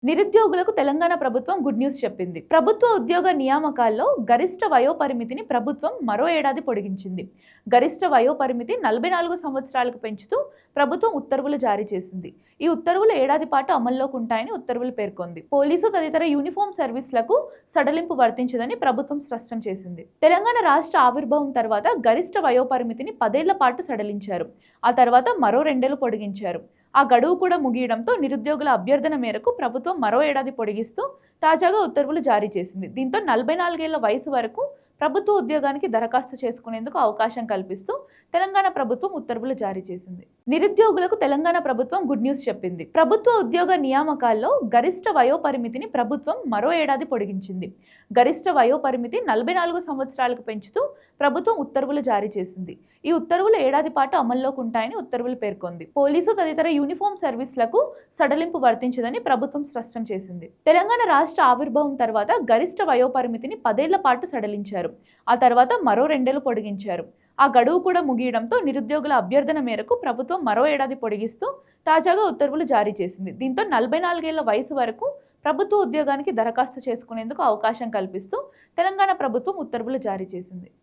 నిరుద్యోగులకు తెలంగాణ ప్రభుత్వం good news చెప్పింది. ప్రభుత్వ ఉద్యోగ నియామకాల్లో గరిష్ట వయోపరిమితిని ప్రభుత్వం మరో ఏడాది పొడిగించింది. గరిష్ట వయోపరిమితి 44 సంవత్సరాలకు పెంచుతూ ప్రభుత్వం ఉత్తర్వులు జారీ చేసింది. ఈ ఉత్తర్వులు ఏడాది పాటు అమల్లోకి ఉంటాయని ఉత్తర్వులు పేర్కొంది. పోలీసు తదితర యూనిఫామ్ సర్వీసులకు సడలింపు వర్తించదని ప్రభుత్వం స్పష్టం చేసింది. తెలంగాణ రాష్ట్ర ఆవిర్భావం తర్వాత గరిష్ట వయోపరిమితిని 10 ఏళ్ల పాటు సడలించారు. ఆ తర్వాత మరో 2 ఏళ్లు పొడిగించారు. ఆ గడువు కూడా ముగియడంతో నిరుద్యోగుల అభ్యర్థన మేరకు ప్రభుత్వం మరో ఏడాది పొడిగిస్తూ తాజాగా ఉత్తర్వులు జారీ చేసింది. దీంతో 44 ఏళ్ల వయసు వరకు ప్రభుత్వ ఉద్యోగానికి దరఖాస్తు చేసుకునేందుకు అవకాశం కల్పిస్తూ తెలంగాణ ప్రభుత్వం ఉత్తర్వులు జారీ చేసింది. నిరుద్యోగులకు తెలంగాణ ప్రభుత్వం గుడ్ న్యూస్ చెప్పింది. ప్రభుత్వ ఉద్యోగ నియామకాల్లో గరిష్ట వయోపరిమితిని ప్రభుత్వం మరో ఏడాది పొడిగించింది. గరిష్ట వయోపరిమితి 44 సంవత్సరాలకు పెంచుతూ ప్రభుత్వం ఉత్తర్వులు జారీ చేసింది. ఈ ఉత్తర్వులు ఏడాది పాటు అమల్లోకి ఉంటాయని ఉత్తర్వులు పేర్కొంది. పోలీసు తదితర యూనిఫామ్ సర్వీసులకు సడలింపు వర్తించదని ప్రభుత్వం స్పష్టం చేసింది. తెలంగాణ రాష్ట్ర ఆవిర్భావం తర్వాత గరిష్ట వయోపరిమితిని 10 ఏళ్ల పాటు సడలించారు. ఆ తర్వాత మరో 2 ఏళ్లు పొడిగించారు. ఆ గడువు కూడా ముగియడంతో నిరుద్యోగుల అభ్యర్థన మేరకు ప్రభుత్వం మరో ఏడాది పొడిగిస్తూ తాజాగా ఉత్తర్వులు జారీ చేసింది. దీంతో 44 ఏళ్ల వయసు వరకు ప్రభుత్వ ఉద్యోగానికి దరఖాస్తు చేసుకునేందుకు అవకాశం కల్పిస్తూ తెలంగాణ ప్రభుత్వం ఉత్తర్వులు జారీ చేసింది.